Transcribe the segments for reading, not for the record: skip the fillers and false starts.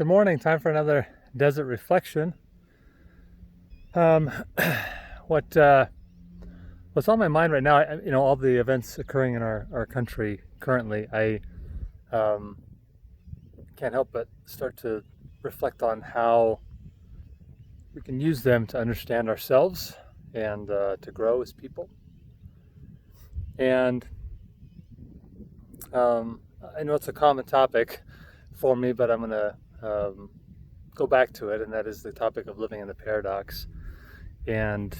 Good morning. Time for another desert reflection. Um, what what's on my mind right now? All the events occurring in our country currently. I um, can't help but start to reflect on how we can use them to understand ourselves and to grow as people. And I know it's a common topic for me, but I'm going to go back to it, and that is the topic of living in the paradox. And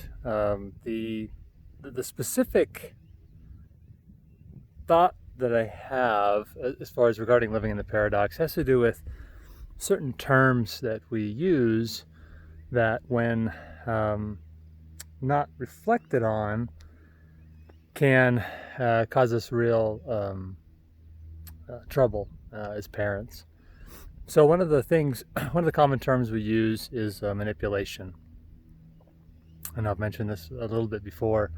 the specific thought that I have as far as regarding living in the paradox has to do with certain terms that we use that, when not reflected on, can cause us real trouble as parents. So one of the common terms we use is manipulation. And I've mentioned this a little bit before,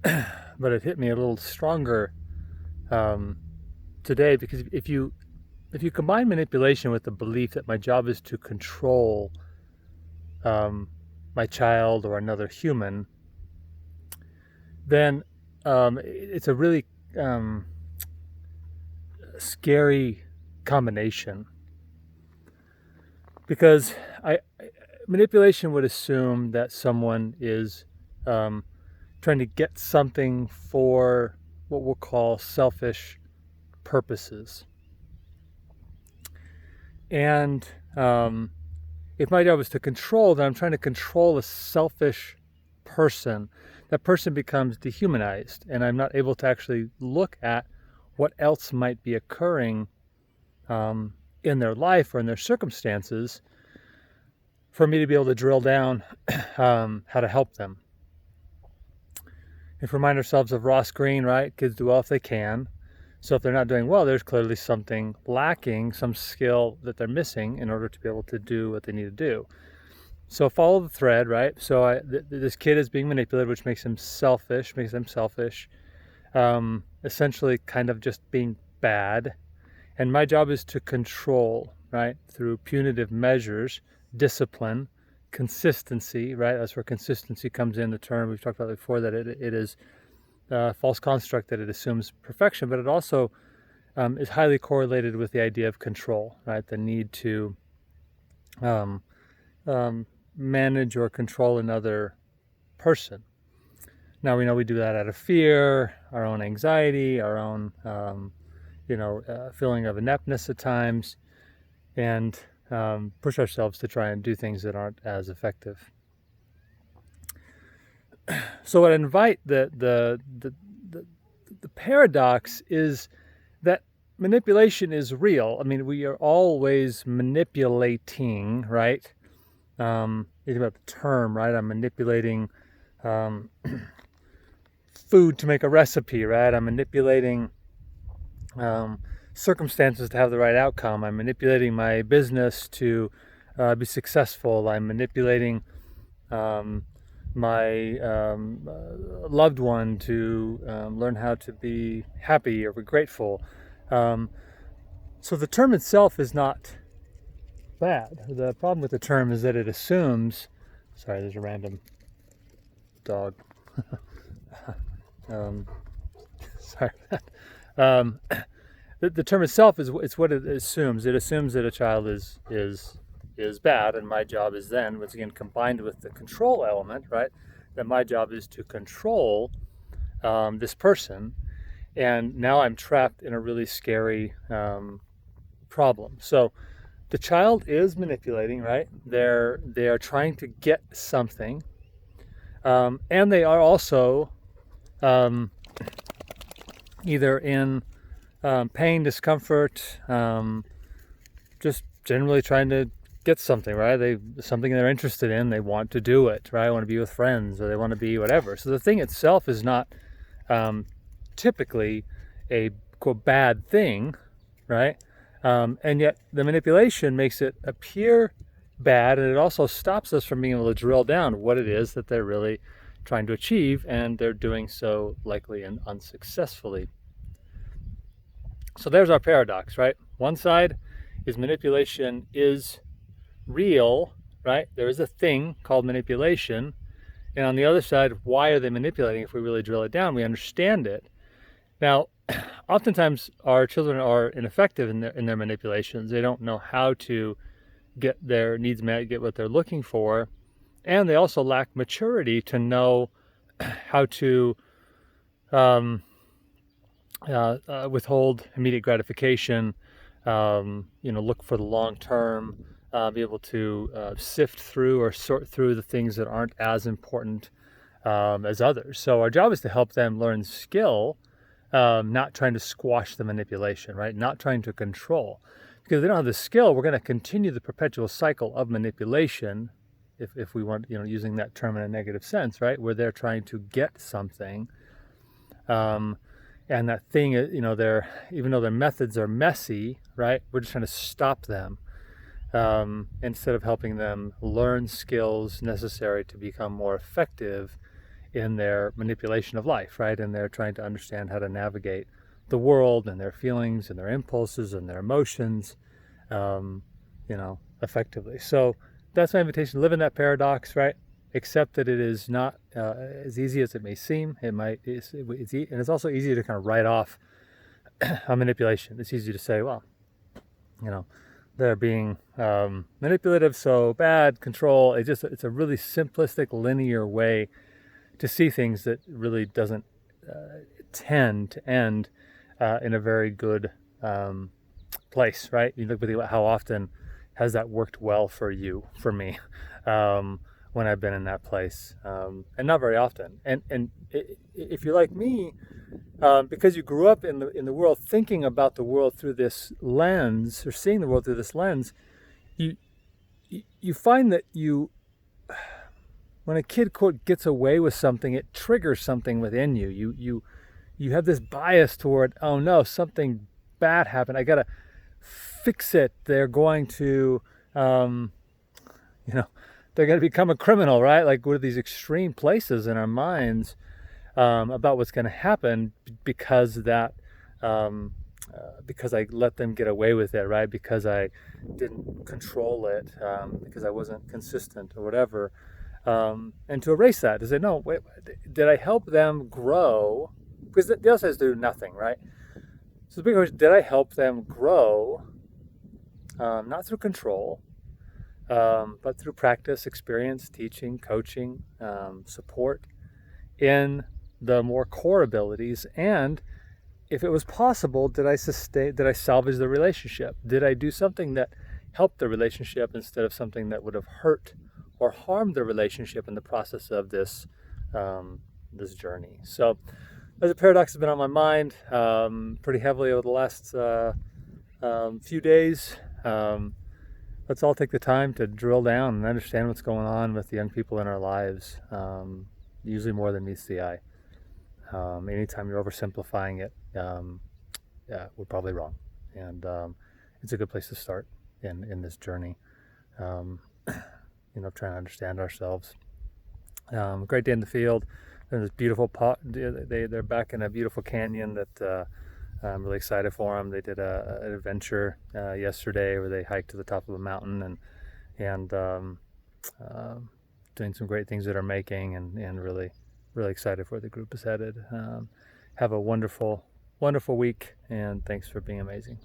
but it hit me a little stronger today, because if you combine manipulation with the belief that my job is to control my child or another human, then it's a really scary combination, because manipulation would assume that someone is trying to get something for what we'll call selfish purposes. And if my job is to control, then I'm trying to control a selfish person. That person becomes dehumanized, and I'm not able to actually look at what else might be occurring in their life or in their circumstances for me to be able to drill down how to help them. If we remind ourselves of Ross Greene, right? Kids do well if they can. So if they're not doing well, there's clearly something lacking, some skill that they're missing in order to be able to do what they need to do. So follow the thread, right? So this kid is being manipulated, which makes them selfish, essentially kind of just being bad. And my job is to control, right? Through punitive measures, discipline, consistency, right? That's where consistency comes in, the term we've talked about before, that it is a false construct, that it assumes perfection, but it also is highly correlated with the idea of control, right? The need to manage or control another person. Now, we know we do that out of fear, our own anxiety, our own feeling of ineptness at times, and push ourselves to try and do things that aren't as effective. So what I invite the paradox is that manipulation is real. I mean, we are always manipulating, right? You think about the term, right? I'm manipulating food to make a recipe, right? I'm manipulating circumstances to have the right outcome. I'm manipulating my business to be successful. I'm manipulating my loved one to learn how to be happy or be grateful. So the term itself is not bad. The problem with the term is that it assumes, sorry, there's a random dog. Sorry. The term itself it's what it assumes. It assumes that a child is bad, and my job is then, once again, combined with the control element, right? That my job is to control this person, and now I'm trapped in a really scary problem. So the child is manipulating, right? They are trying to get something, and they are also either in pain, discomfort, just generally trying to get something, right? Something they're interested in, they want to do it, right? They want to be with friends, or they want to be whatever. So the thing itself is not typically a quote bad thing, right? And yet the manipulation makes it appear bad, and it also stops us from being able to drill down what it is that they're really trying to achieve, and they're doing so likely and unsuccessfully. So there's our paradox, right? One side is manipulation is real, right? There is a thing called manipulation. And on the other side, why are they manipulating? If we really drill it down, we understand it. Now, oftentimes our children are ineffective in their manipulations. They don't know how to get their needs met, get what they're looking for, and they also lack maturity to know how to withhold immediate gratification, look for the long term, be able to sift through or sort through the things that aren't as important as others. So our job is to help them learn skill, not trying to squash the manipulation, right? Not trying to control. Because if they don't have the skill, we're going to continue the perpetual cycle of manipulation, if we want, using that term in a negative sense, right? Where they're trying to get something. And that thing, even though their methods are messy, right? We're just trying to stop them instead of helping them learn skills necessary to become more effective in their manipulation of life, right? And they're trying to understand how to navigate the world and their feelings and their impulses and their emotions, effectively. So that's my invitation. Live in that paradox, right? Accept that it is not as easy as it may seem. And it's also easy to kind of write off a manipulation. It's easy to say, well, they're being manipulative, so bad, control. It's a really simplistic, linear way to see things that really doesn't tend to end in a very good place, right? You look at how often has that worked well for you, for me, when I've been in that place, and not very often. And if you're like me, because you grew up in the world, thinking about the world through this lens, or seeing the world through this lens, you find that when a kid, quote, gets away with something, it triggers something within you. You have this bias toward, oh no, something bad happened, I gotta fix it. They're going to, they're going to become a criminal, right? Like, we're these extreme places in our minds about what's going to happen because I let them get away with it, right? Because I didn't control it, because I wasn't consistent or whatever. And to erase that, to say, no, wait, did I help them grow? Because the other says do nothing, right? So the big question, did I help them grow? Not through control, but through practice, experience, teaching, coaching, support in the more core abilities. And if it was possible, did I salvage the relationship? Did I do something that helped the relationship instead of something that would have hurt or harmed the relationship in the process of this journey? So as a paradox has been on my mind pretty heavily over the last few days. Let's all take the time to drill down and understand what's going on with the young people in our lives, usually more than meets the eye. Anytime you're oversimplifying it, we're probably wrong. And it's a good place to start in this journey, trying to understand ourselves. Great day in the field. There's this beautiful they're back in a beautiful canyon that I'm really excited for them. They did an adventure yesterday where they hiked to the top of a mountain and doing some great things that are making, and really, really excited for where the group is headed. Have a wonderful, wonderful week, and thanks for being amazing.